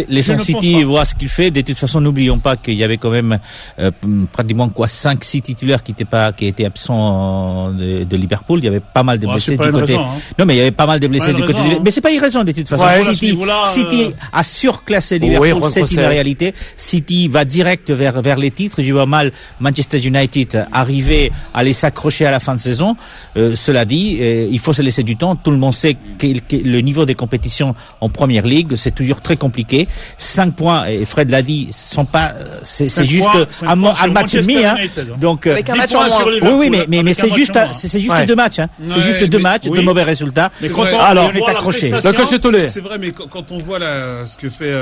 Laissons City voir ce qu'il fait. De toute façon, n'oublions pas qu'il y avait quand même pratiquement 5-6 titulaires qui étaient absents de Liverpool. Il y avait pas mal de blessés du côté. Non, mais il y avait pas mal de blessés du côté. Mais c'est pas une raison de toute façon. City a surclassé Liverpool. C'est une réalité. City va direct vers les titres. Je vois mal Manchester United arriver à les s'accrocher à la fin de saison. Cela dit, il faut se laisser du temps. Tout le monde sait que le niveau des compétitions en première ligue, c'est toujours très compliqué. 5 points, et Fred l'a dit, c'est juste un match et demi, hein. Donc, avec un match en moins. Oui, mais c'est juste 2 matchs, hein. C'est juste 2 matchs, de mauvais résultats. Mais quand on est accroché. C'est vrai, mais quand on voit ce que fait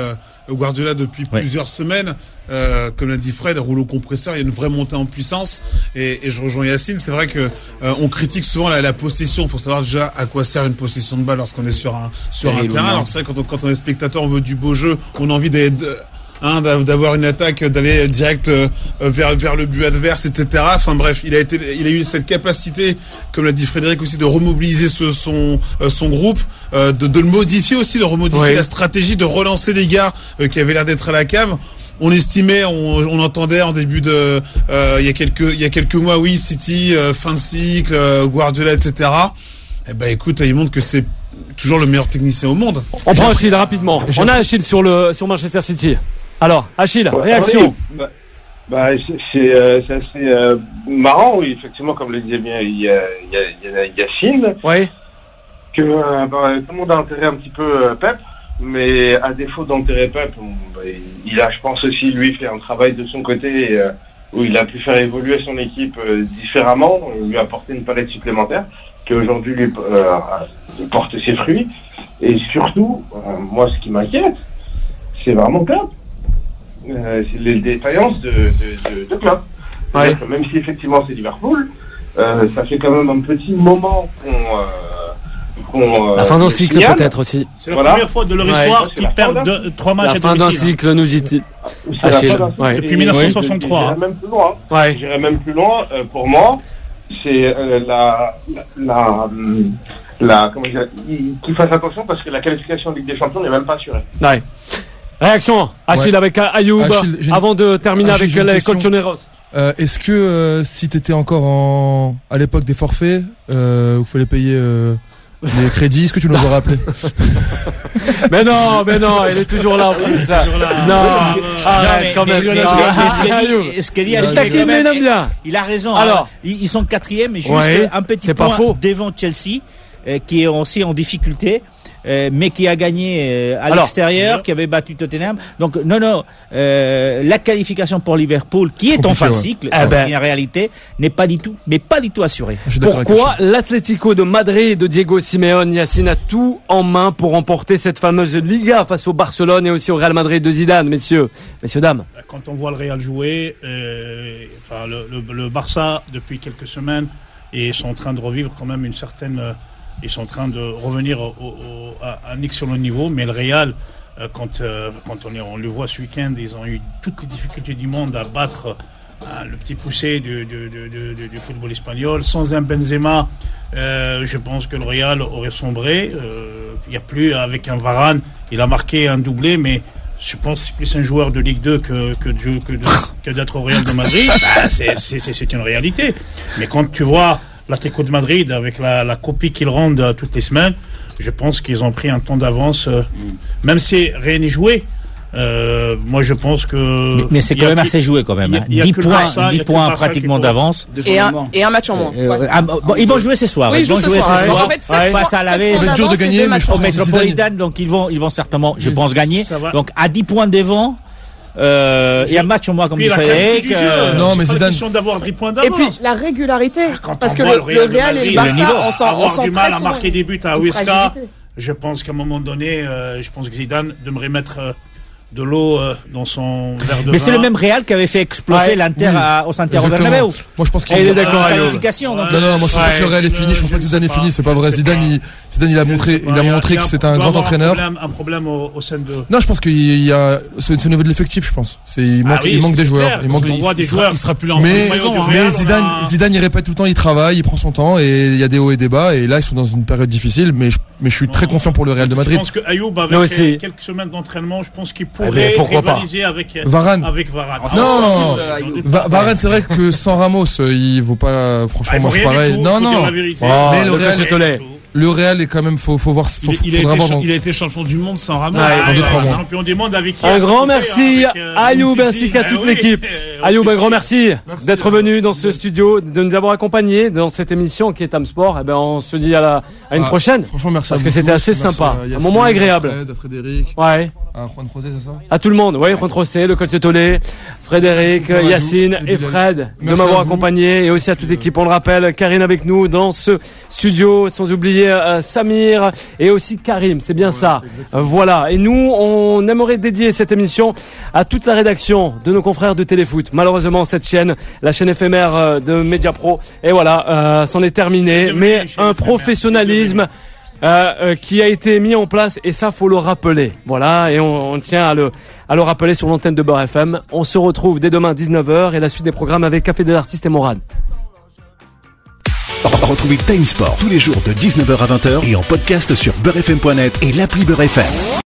Guardiola depuis plusieurs semaines, comme l'a dit Fred, rouleau compresseur, il y a une vraie montée en puissance, et je rejoins Yacine. C'est vrai que on critique souvent la possession. Il faut savoir déjà à quoi sert une possession de balle lorsqu'on est sur un terrain. Alors c'est vrai, quand on est spectateur, on veut du beau jeu, on a envie d'avoir une attaque, d'aller direct vers le but adverse, etc. Enfin bref, il a eu cette capacité, comme l'a dit Frédéric aussi, de remobiliser son groupe, de le modifier aussi, de remodifier la stratégie, de relancer les gars qui avaient l'air d'être à la cave. On estimait, on entendait en début de il y a quelques mois, oui, City, fin de cycle, Guardiola, etc. Eh ben écoute, il montre que c'est toujours le meilleur technicien au monde. On prend Achille rapidement. On a Achille sur Manchester City. Alors, Achille, réaction. C'est assez marrant, oui, effectivement, comme le disait bien Yacine. Oui. Que tout le monde a intérêt un petit peu Pep, mais à défaut d'intérêt Pep, il a, je pense aussi, lui, fait un travail de son côté où il a pu faire évoluer son équipe différemment, lui apporter une palette supplémentaire qui aujourd'hui lui porte ses fruits. Et surtout, moi, ce qui m'inquiète, c'est vraiment Klopp. C'est les défaillances de Klopp. Ouais. Même si effectivement c'est Liverpool, ça fait quand même un petit moment qu'on la fin d'un cycle peut-être aussi. C'est la première fois de leur histoire qu'ils perdent 3 matchs à domicile. La fin d'un cycle, nous dit Achille. Depuis 1963. J'irais même plus loin. Pour moi, c'est qu'il fasse attention parce que la qualification en Ligue des Champions n'est même pas assurée. Ouais. Réaction, Achille, avec Ayoub, avant de terminer avec les colchoneros. Est-ce que si t'étais encore à l'époque des forfaits, où il fallait payer les crédits, est-ce que tu nous aurais appelé? Mais non, il est toujours là. Non, arrête quand même. Ce que dit Achille, il a raison. Alors, ils sont 4e, mais juste un petit point devant Chelsea, qui est aussi en difficulté. Mais qui a gagné à l'extérieur, qui avait battu Tottenham. Donc la qualification pour Liverpool, qui est en fin de cycle, c'est une réalité, n'est pas du tout assurée. Pourquoi l'Atlético de Madrid de Diego Simeone, Yacine, a tout en main pour remporter cette fameuse Liga face au Barcelone et aussi au Real Madrid de Zidane, messieurs, dames? Quand on voit le Real jouer, le Barça depuis quelques semaines, et sont en train de revivre quand même une certaine ils sont en train de revenir à un excellent niveau, mais le Real, quand on le voit ce week-end, ils ont eu toutes les difficultés du monde à battre le petit poussé du football espagnol. Sans un Benzema, je pense que le Real aurait sombré. Il n'y a plus, avec un Varane, il a marqué un doublé, mais je pense que c'est plus un joueur de Ligue 2 que d'être au Real de Madrid. C'est une réalité. Mais quand tu vois l'Atlético de Madrid, avec la copie qu'ils rendent toutes les semaines, je pense qu'ils ont pris un temps d'avance, même si rien n'est joué. Moi, je pense que... Mais c'est quand même assez joué, quand même. 10 points pratiquement d'avance. Et un match en moins. Ils vont jouer ce soir. Oui, ils vont jouer ce soir. Face à l'Aves. C'est dur de gagner, mais je pense au Metropolitan, donc ils vont certainement, je pense, gagner. Donc, à 10 points devant, y a un match au moins comme du Frédéric. Non, mais Zidane. Question d'avoir des points d'avance. Et puis la régularité. Parce que le Real et le Barça, on s'en avoir du mal à marquer des buts à Huesca. Je pense qu'à un moment donné, je pense que Zidane devrait mettre de l'eau dans son verre de vin. Mais c'est le même Real qui avait fait exploser l'Inter au Santiago Bernabéu. Moi je pense qu'il est d'accord. Qualification. Non, moi je pense pas que le Real est fini. Je pense pas que Zidane est fini. C'est pas vrai. Zidane il a montré que c'est un grand entraîneur. Un problème au sein de. Non, je pense qu'il y a c'est au niveau de l'effectif. Je pense. Il manque des joueurs. Il manque des joueurs. Il sera plus là en saison. Mais Zidane il répète tout le temps. Il travaille. Il prend son temps et il y a des hauts et des bas. Et là ils sont dans une période difficile. Mais je suis très confiant pour le Real de Madrid. Je pense que Ayoub avec quelques semaines d'entraînement, je pense qu'il pourrait rivaliser avec Varane. Non, Varane, c'est vrai que sans Ramos, il vaut pas. Franchement, moi je suis pareil. Non. Mais le Real est quand même, faut voir. Il a été champion du monde sans Ramos. Champion du monde avec. Un grand merci à Ayoub ainsi qu'à toute l'équipe. Ayoub, un grand merci d'être venu dans ce studio, de nous avoir accompagnés dans cette émission qui est Tam Sport. Eh ben, on se dit à une prochaine. Franchement, merci. Parce que c'était assez sympa. Un moment agréable. Frédéric. Ouais. Juan José, c'est ça? À tout le monde, oui, Juan José, le coach de Tolé, Frédéric, Yacine et Fred de m'avoir accompagné et aussi à toute l'équipe. On le rappelle, Karine avec nous dans ce studio, sans oublier Samir et aussi Karim, c'est bien ça. Voilà. Et nous, on aimerait dédier cette émission à toute la rédaction de nos confrères de Téléfoot. Malheureusement, cette chaîne, la chaîne éphémère de Mediapro, et voilà, c'en est terminé. Mais un professionnalisme qui a été mis en place et ça faut le rappeler. Voilà, et on tient à le rappeler sur l'antenne de Beurre FM. On se retrouve dès demain 19h et la suite des programmes avec Café des artistes et Morad. Retrouvez Time Sport tous les jours de 19h à 20h et en podcast sur beurrefm.net et l'appli Beurre FM.